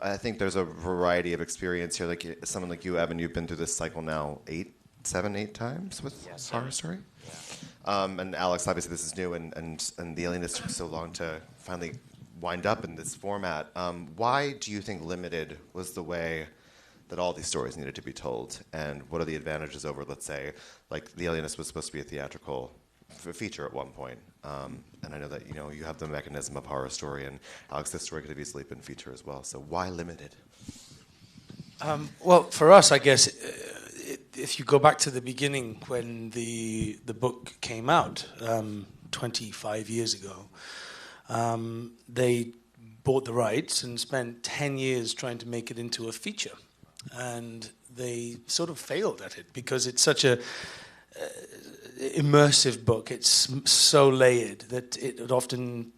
I think there's a variety of experience here. Like someone like you, Evan, you've been through this cycle now 7, 8 times with Horror Story. Yeah. And Alex, obviously this is new, and the Alienist took so long to finally wind up in this format. Why do you think limited was the way that all these stories needed to be told? And what are the advantages over, let's say, like The Alienist was supposed to be a theatrical feature at one point. And I know that you have the mechanism of Horror Story, and Alex, this story could have easily been feature as well. So why limited? Well, for us, I guess, if you go back to the beginning when the book came out 25 years ago, they bought the rights and spent 10 years trying to make it into a feature. And they sort of failed at it because it's such a immersive book. It's so layered that it would often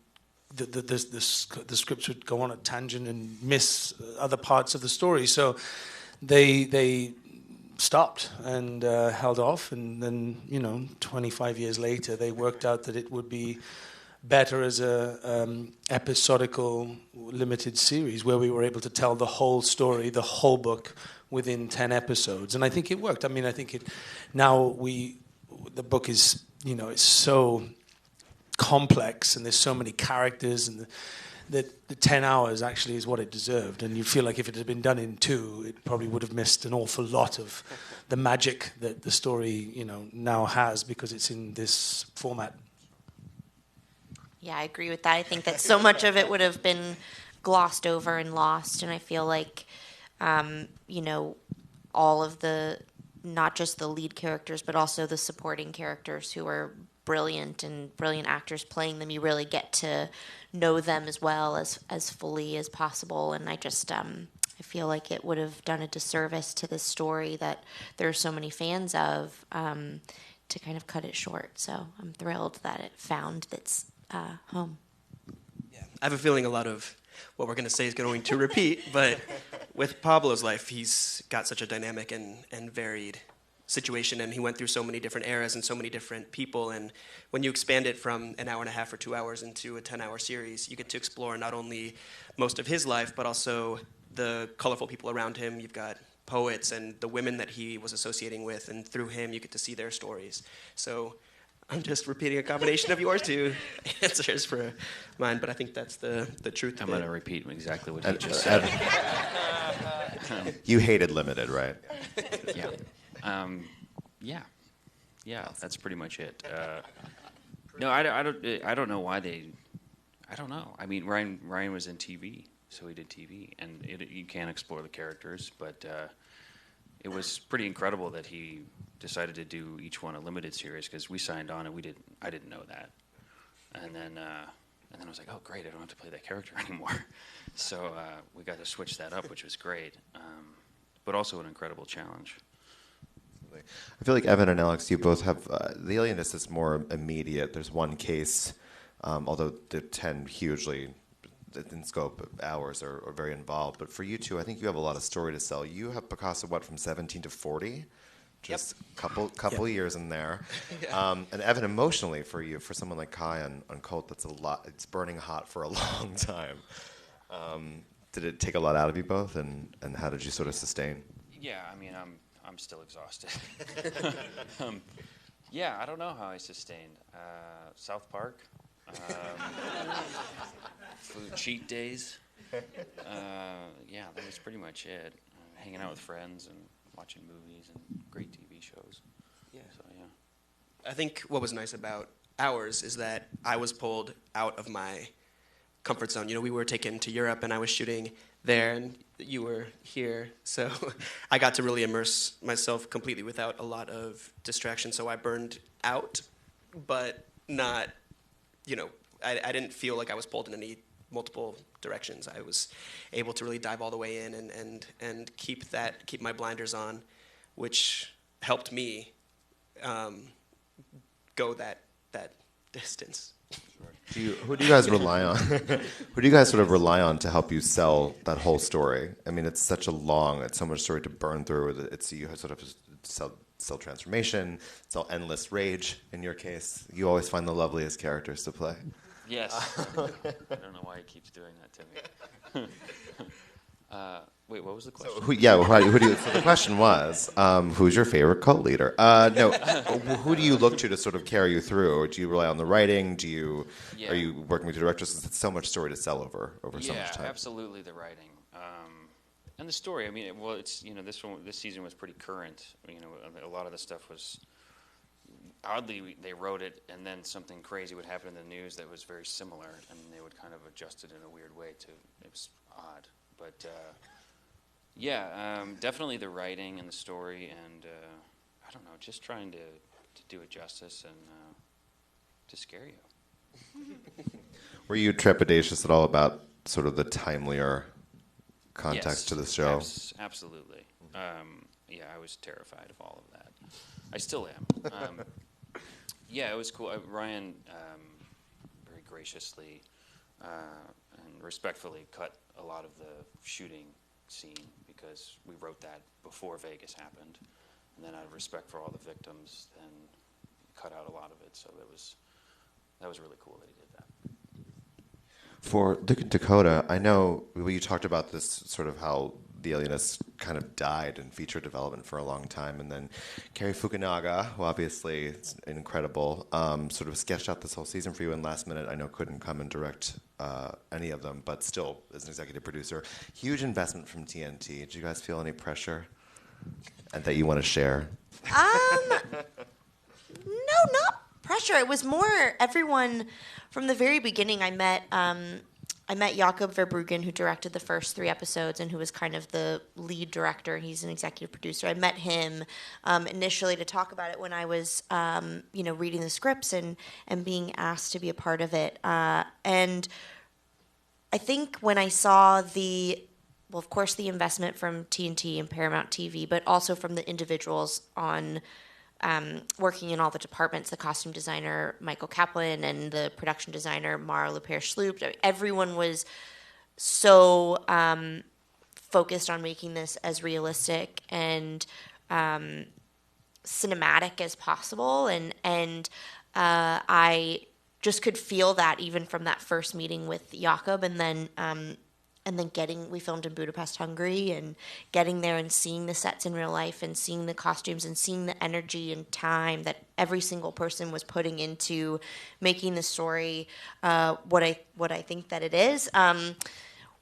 the scripts would go on a tangent and miss other parts of the story. So they stopped and held off, and then 25 years later they worked out that it would be better as a episodical limited series where we were able to tell the whole story, the whole book within 10 episodes. And I think it worked. I mean, I think the book is, it's so complex and there's so many characters, and the 10 hours actually is what it deserved. And you feel like if it had been done in 2, it probably would have missed an awful lot of the magic that the story, now has, because it's in this format. Yeah, I agree with that. I think that so much of it would have been glossed over and lost. And I feel like, all of the, not just the lead characters, but also the supporting characters who are brilliant and brilliant actors playing them, you really get to know them as well as fully as possible. And I just, I feel like it would have done a disservice to this story that there are so many fans of, to kind of cut it short. So I'm thrilled that it found its home. Yeah, I have a feeling a lot of what we're going to say is going to repeat, but with Pablo's life, he's got such a dynamic and varied situation, and he went through so many different eras and so many different people, and when you expand it from an hour and a half or 2 hours into a 10-hour series, you get to explore not only most of his life, but also the colorful people around him. You've got poets and the women that he was associating with, and through him, you get to see their stories. So I'm just repeating a combination of yours two answers for mine, but I think that's the truth. I'm going to repeat exactly what he just said. You hated limited, right? Yeah. Yeah, that's pretty much it. No, I don't know why they. I don't know. I mean, Ryan was in TV, so he did TV, and you can explore the characters, but it was pretty incredible that he decided to do each one a limited series, because we signed on and I didn't know that, and then I was like, oh great, I don't have to play that character anymore. So we got to switch that up, which was great, but also an incredible challenge. I feel like Evan and Alex, you both have The Alienist is more immediate. There's one case, although the 10 hugely in scope hours are very involved. But for you two, I think you have a lot of story to sell. You have Picasso, from 17 to 40? Just a couple years in there. Yeah. And Evan, emotionally for you, for someone like Kai on Cult, that's a lot. It's burning hot for a long time. Did it take a lot out of you both, and how did you sort of sustain? Yeah, I mean, I'm still exhausted. Yeah, I don't know how I sustained. South Park, food cheat days. Yeah, that was pretty much it. Hanging out with friends and watching movies and great TV shows. Yeah. So yeah. I think what was nice about ours is that I was pulled out of my comfort zone. We were taken to Europe, and I was shooting there, and you were here. So I got to really immerse myself completely without a lot of distraction. So I burned out, but not, I didn't feel like I was pulled in any multiple directions. I was able to really dive all the way in and keep my blinders on, which helped me go that distance. Who do you guys rely on? Who do you guys sort of rely on to help you sell that whole story? I mean, it's so much story to burn through. You sort of sell transformation, sell endless rage. In your case, you always find the loveliest characters to play. Yes. I don't know why he keeps doing that to me. Wait, what was the question? Who do you? So the question was, who's your favorite cult leader? No, who do you look to sort of carry you through? Or do you rely on the writing? Are you working with your directors? Since it's so much story to sell over so much time. Yeah, absolutely the writing. And the story. I mean, well, it's this season was pretty current. A lot of the stuff was oddly they wrote it, and then something crazy would happen in the news that was very similar, and they would kind of adjust it in a weird way too. It was odd, but definitely the writing and the story, and I don't know, just trying to do it justice and to scare you. Were you trepidatious at all about sort of the timelier context to the show? Absolutely. I was terrified of all of that. I still am. It was cool. Ryan very graciously and respectfully cut a lot of the shooting scene because we wrote that before Vegas happened, and then out of respect for all the victims, then cut out a lot of it. So that was really cool that he did that. For Dakota, I know you talked about this sort of how the Alienists kind of died in feature development for a long time, and then Cary Fukunaga, who obviously is incredible, sort of sketched out this whole season for you, and last minute I know couldn't come and direct any of them, but still as an executive producer, huge investment from TNT. Did you guys feel any pressure and that you want to share? No, not pressure. It was more everyone from the very beginning. I met Jakob Verbruggen, who directed the first 3 episodes and who was kind of the lead director. He's an executive producer. I met him initially to talk about it when I was, reading the scripts and being asked to be a part of it. And I think when I saw of course, the investment from TNT and Paramount TV, but also from the individuals on working in all the departments, the costume designer, Michael Kaplan, and the production designer, Mara Lepere-Sloop. Everyone was so focused on making this as realistic and cinematic as possible. And I just could feel that even from that first meeting with Jakob, and then we filmed in Budapest, Hungary, and getting there and seeing the sets in real life and seeing the costumes and seeing the energy and time that every single person was putting into making the story what I think that it is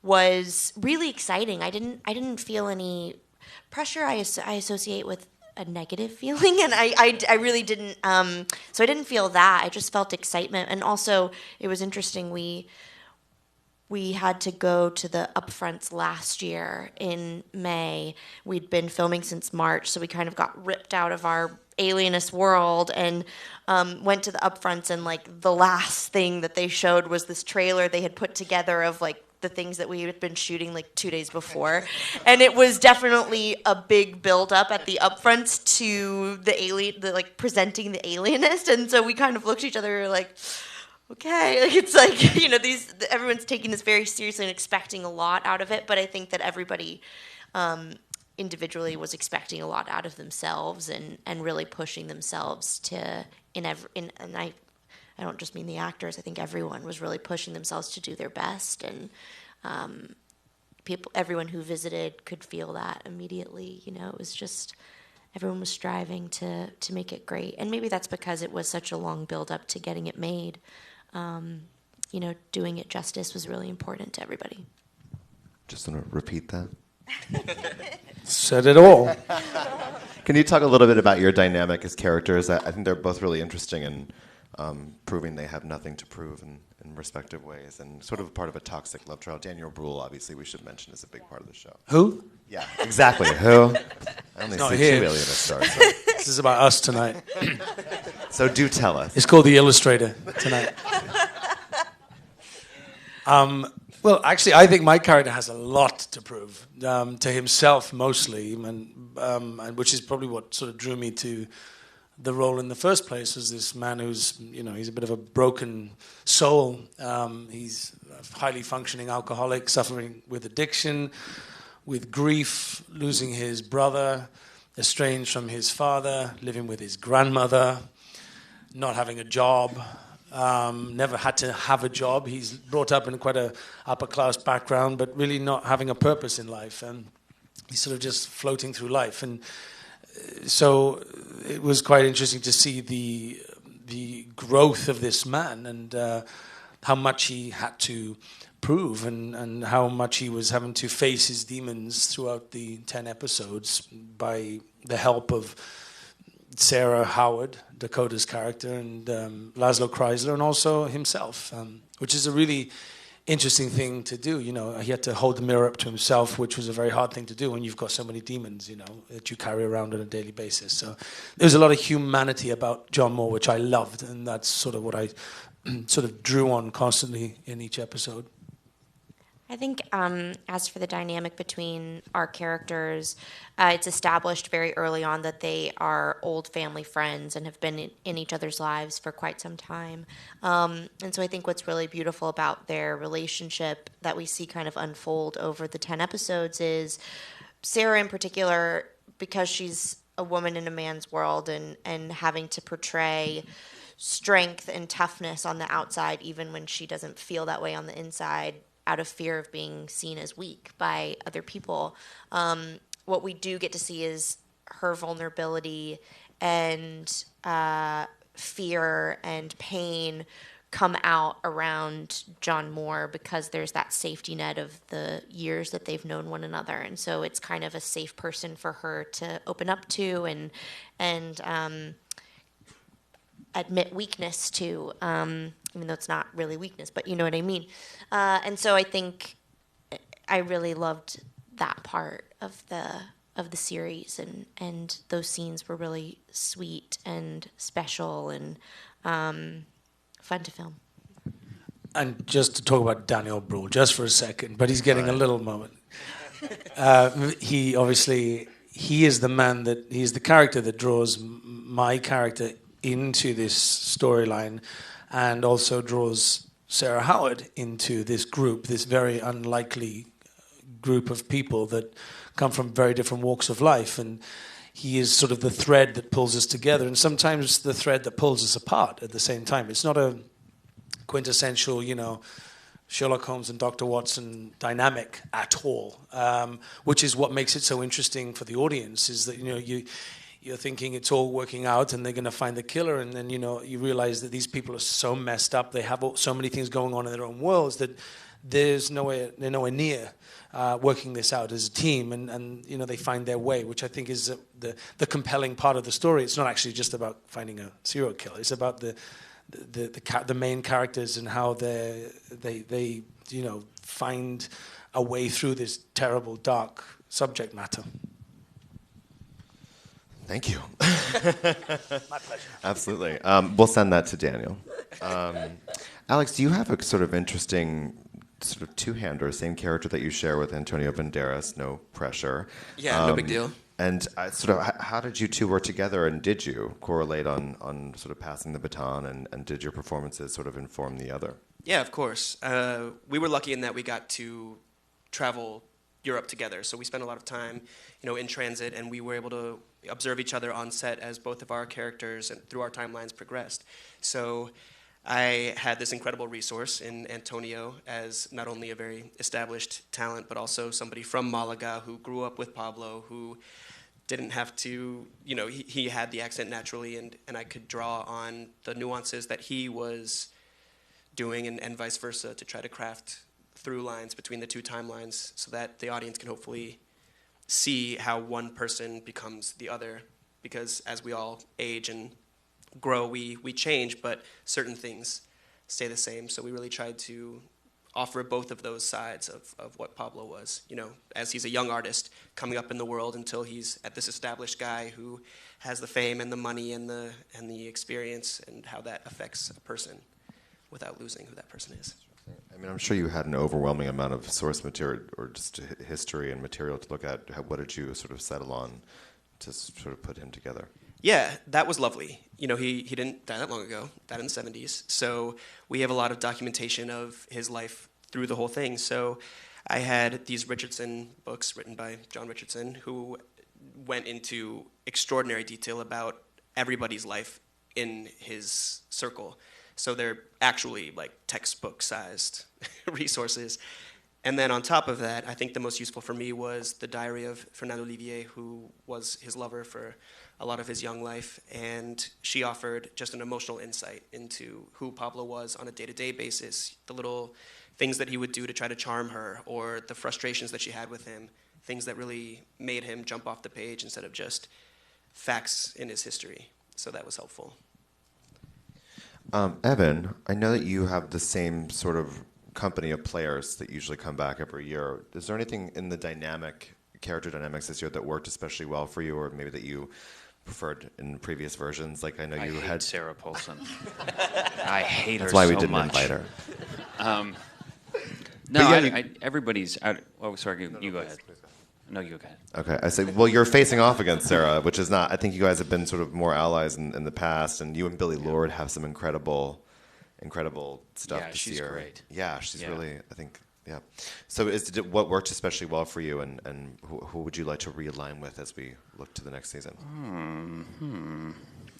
was really exciting. I didn't feel any pressure. I associate with a negative feeling, and I really didn't. So I didn't feel that. I just felt excitement, and also it was interesting. We had to go to the upfronts last year in May. We'd been filming since March, so we kind of got ripped out of our alienist world and went to the upfronts, and like the last thing that they showed was this trailer they had put together of like the things that we had been shooting like 2 days before. And it was definitely a big build up at the upfronts to the presenting the Alienist. And so we kind of looked at each other like, okay, it's like, everyone's taking this very seriously and expecting a lot out of it, but I think that everybody individually was expecting a lot out of themselves and really pushing themselves to and I don't just mean the actors. I think everyone was really pushing themselves to do their best, and everyone who visited could feel that immediately. It was just everyone was striving to make it great, and maybe that's because it was such a long build up to getting it made. Doing it justice was really important to everybody. Just want to repeat that. Said it all. Can you talk a little bit about your dynamic as characters? I think they're both really interesting and proving they have nothing to prove in respective ways, and sort of part of a toxic love trial. Daniel Bruhl, obviously, we should mention, is a big part of the show. Who? Yeah, exactly. Who? I only see here. 2 Alienist stars. So. This is about us tonight. So do tell us. It's called The Illustrator tonight. Well, actually, I think my character has a lot to prove to himself mostly, and which is probably what sort of drew me to the role in the first place. Was this man who's, he's a bit of a broken soul. He's a highly functioning alcoholic, suffering with addiction, with grief, losing his brother, estranged from his father, living with his grandmother, not having a job, never had to have a job. He's brought up in quite a upper class background, but really not having a purpose in life, and he's sort of just floating through life. And so it was quite interesting to see the growth of this man and how much he had to prove and how much he was having to face his demons throughout the 10 episodes by the help of Sarah Howard, Dakota's character, and Laszlo Kreisler, and also himself, which is a really interesting thing to do. You know, he had to hold the mirror up to himself, which was a very hard thing to do when you've got so many demons, you know, that you carry around on a daily basis. So there's a lot of humanity about John Moore, which I loved, and that's sort of what I sort of drew on constantly in each episode. I think as for the dynamic between our characters, it's established very early on that they are old family friends and have been in each other's lives for quite some time. And so I think what's really beautiful about their relationship that we see kind of unfold over the 10 episodes is Sarah in particular, because she's a woman in a man's world and having to portray strength and toughness on the outside, even when she doesn't feel that way on the inside, out of fear of being seen as weak by other people. What we do get to see is her vulnerability and fear and pain come out around John Moore because there's that safety net of the years that they've known one another. And so it's kind of a safe person for her to open up to and admit weakness to, even though it's not really weakness, but you know what I mean. And so I think I really loved that part of the series, and those scenes were really sweet and special and fun to film. And just to talk about Daniel Bruhl, just for a second, but he's getting a little moment. He is the man he's the character that draws my character into this storyline, and also draws Sarah Howard into this group, this very unlikely group of people that come from very different walks of life. And he is sort of the thread that pulls us together, and sometimes the thread that pulls us apart at the same time. It's not a quintessential, you know, Sherlock Holmes and Dr. Watson dynamic at all, which is what makes it so interesting for the audience, is that, you know, you're thinking it's all working out and they're going to find the killer, and then, you know, you realize that these people are so messed up, they have so many things going on in their own worlds that they're nowhere near working this out as a team, and you know, they find their way, which I think is the compelling part of the story. It's not actually just about finding a serial killer. It's about the main characters and how they you know, find a way through this terrible, dark subject matter. Thank you. My pleasure. Absolutely. We'll send that to Daniel. Alex, do you have a sort of interesting sort of two-hander, same character that you share with Antonio Banderas, no pressure? Yeah, no big deal. And sort of, how did you two work together, and did you correlate on sort of passing the baton, and did your performances sort of inform the other? Yeah, of course. We were lucky in that we got to travel Europe together, so we spent a lot of time, you know, in transit, and we were able to observe each other on set as both of our characters and through our timelines progressed. So I had this incredible resource in Antonio as not only a very established talent, but also somebody from Malaga who grew up with Pablo, who didn't have to, you know, he had the accent naturally, and I could draw on the nuances that he was doing, and vice versa, to try to craft through lines between the two timelines so that the audience can hopefully see how one person becomes the other, because as we all age and grow, we change, but certain things stay the same. So we really tried to offer both of those sides of what Pablo was, you know, as he's a young artist coming up in the world until he's at this established guy who has the fame and the money and the experience, and how that affects a person without losing who that person is. I mean, I'm sure you had an overwhelming amount of source material, or just history and material to look at. What did you sort of settle on to sort of put him together? Yeah, that was lovely. You know, he didn't die that long ago, died in the 70s. So we have a lot of documentation of his life through the whole thing. So I had these Richardson books written by John Richardson, who went into extraordinary detail about everybody's life in his circle. So they're actually like textbook-sized resources. And then on top of that, I think the most useful for me was the diary of Fernand Olivier, who was his lover for a lot of his young life. And she offered just an emotional insight into who Pablo was on a day-to-day basis, the little things that he would do to try to charm her, or the frustrations that she had with him, things that really made him jump off the page instead of just facts in his history. So that was helpful. Evan, I know that you have the same sort of company of players that usually come back every year. Is there anything in the character dynamics this year that worked especially well for you, or maybe that you preferred in previous versions? Like I know you had Sarah Paulson. I hate her That's why we so didn't much. invite her. No, yeah, everybody's out. Oh, sorry, you go ahead. No, you go ahead. Okay, I say, well, you're facing off against Sarah, which is not. I think you guys have been sort of more allies in the past, and you and Billy Lord have some incredible stuff Yeah, this she's year. great. Yeah, she's Yeah. really. I think. Yeah. So, what worked especially well for you, and who would you like to realign with as we look to the next season?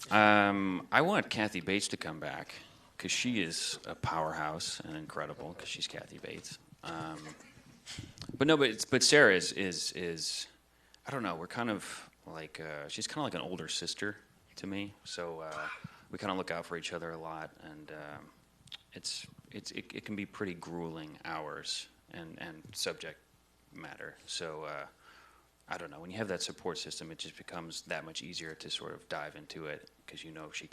I want Kathy Bates to come back because she is a powerhouse and incredible because she's Kathy Bates. But Sarah is I don't know. We're kind of like she's kind of like an older sister to me. So we kind of look out for each other a lot, and it can be pretty grueling hours and subject matter. So I don't know. When you have that support system, it just becomes that much easier to sort of dive into it because you know she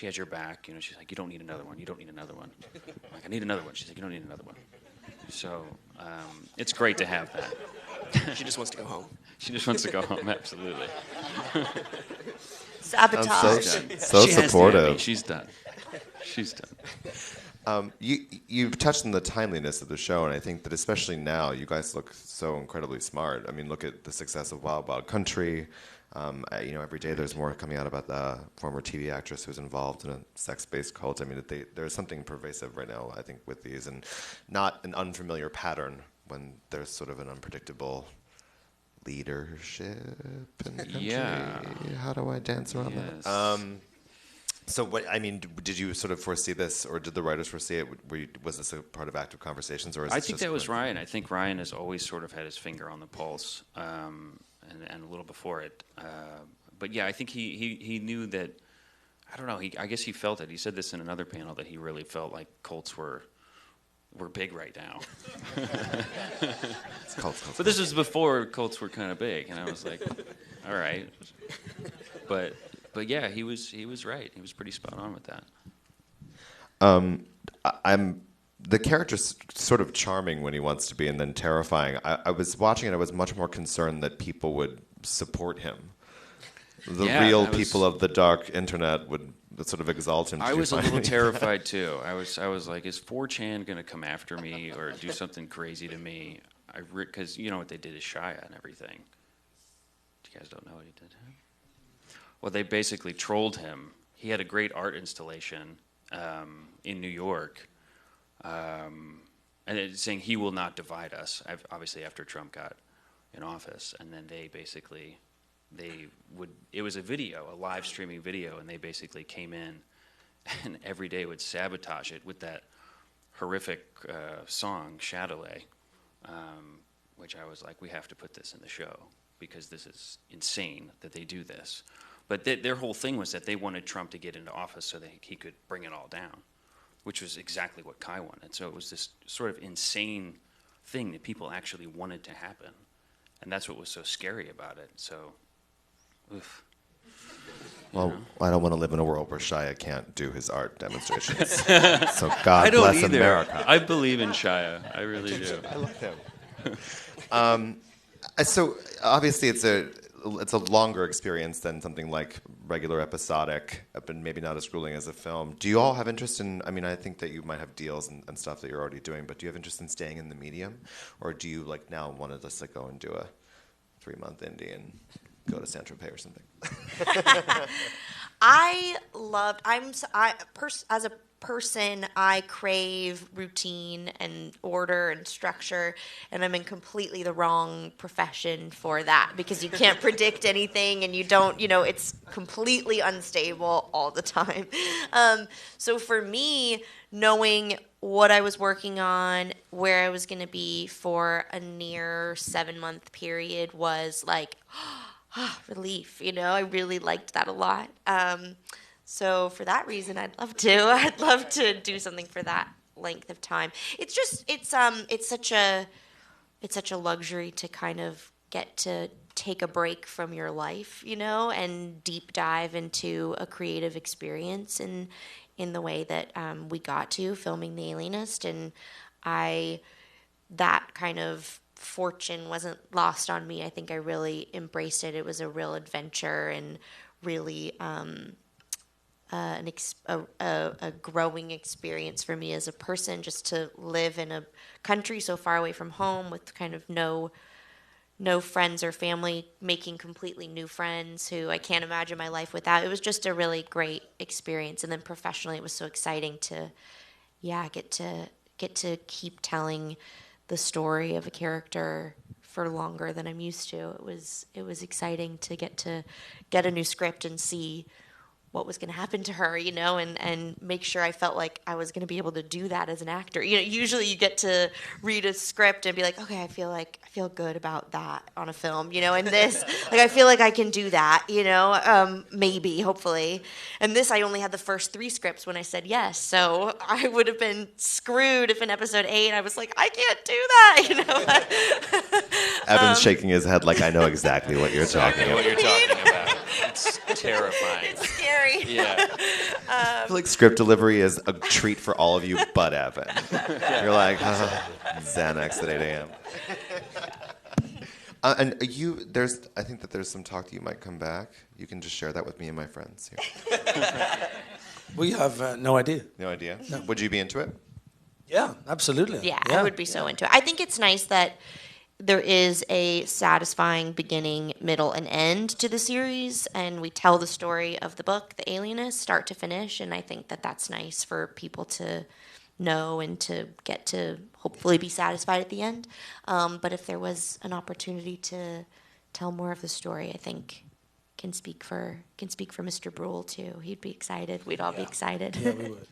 has your back. You know, she's like, you don't need another one. You don't need another one. I'm like, I need another one. She's like, you don't need another one. So it's great to have that. She just wants to go home. She just wants to go home. Absolutely. Sabotage. So She has to have me. supportive. She's done. She's done. You've touched on the timeliness of the show, and I think that especially now, you guys look so incredibly smart. I mean, look at the success of Wild Wild Country. Every day there's more coming out about the former TV actress who's involved in a sex-based cult. I mean, there's something pervasive right now, I think, with these, and not an unfamiliar pattern when there's sort of an unpredictable leadership in the country. Yeah. How do I dance around Yes. that? So what? I mean, did you sort of foresee this, or did the writers foresee it? Was this a part of active conversations, or? I think that was Ryan. I think Ryan has always sort of had his finger on the pulse, and a little before it. But yeah, I think he knew that. I don't know. I guess he felt it. He said this in another panel that he really felt like cults were big right now. Cults. But this was before cults were kind of big, and I was like, all right. But yeah, he was right. He was pretty spot on with that. The character's sort of charming when he wants to be, and then terrifying. I was watching it. I was much more concerned that people would support him. The real people of the dark internet would sort of exalt him. I was a little terrified too. I was like, is 4chan going to come after me or do something crazy to me? Because you know what they did to Shia and everything. You guys don't know what he did to him? Well, they basically trolled him. He had a great art installation in New York, and it's saying he will not divide us. Obviously, after Trump got in office, and then it was a video, a live streaming video, and they basically came in and every day would sabotage it with that horrific song, Chatelet, which I was like, we have to put this in the show because this is insane that they do this. But their whole thing was that they wanted Trump to get into office so that he could bring it all down, which was exactly what Kai wanted. So it was this sort of insane thing that people actually wanted to happen. And that's what was so scary about it. So, oof. Well, I don't want to live in a world where Shia can't do his art demonstrations. So God bless America. I believe in Shia. I really do. I love him. So obviously it's a longer experience than something like regular episodic, but maybe not as grueling as a film. Do you all have interest in, I mean, I think that you might have deals and stuff that you're already doing, but do you have interest in staying in the medium? Or do you like now want to just like go and do a 3-month indie and go to Saint-Tropez or something? I loved. As a person, I crave routine and order and structure, and I'm in completely the wrong profession for that because you can't predict anything and you don't, it's completely unstable all the time. So for me, knowing what I was working on, where I was going to be for a near 7-month period was like relief. I really liked that a lot. So for that reason, I'd love to. I'd love to do something for that length of time. It's just it's such a luxury to kind of get to take a break from your life, and deep dive into a creative experience in the way that we got to filming The Alienist, and that kind of fortune wasn't lost on me. I think I really embraced it. It was a real adventure and really a growing experience for me as a person, just to live in a country so far away from home with kind of no friends or family, making completely new friends who I can't imagine my life without. It was just a really great experience. And then professionally, it was so exciting to, get to keep telling the story of a character for longer than I'm used to. It was exciting to get a new script and see what was going to happen to her, and make sure I felt like I was going to be able to do that as an actor. Usually you get to read a script and be like, okay, I feel good about that on a film, and this, like, I feel like I can do that, maybe, hopefully. And this, I only had the first 3 scripts when I said yes. So I would have been screwed if in episode 8 I was like, I can't do that, Evan's shaking his head like I know exactly what you're talking about. What you're talking about. It's terrifying. It's scary. Yeah. I feel like script delivery is a treat for all of you but Evan. You're like, Xanax at 8 a.m. And I think that there's some talk that you might come back. You can just share that with me and my friends here. We have no idea. No idea? No. Would you be into it? Yeah, absolutely. Yeah, I would be so into it. I think it's nice that there is a satisfying beginning, middle, and end to the series, and we tell the story of the book, The Alienist, start to finish, and I think that that's nice for people to know and to get to hopefully be satisfied at the end. But if there was an opportunity to tell more of the story, I think can speak for Mr. Brule too. He'd be excited. We'd all be excited. Yeah, we would.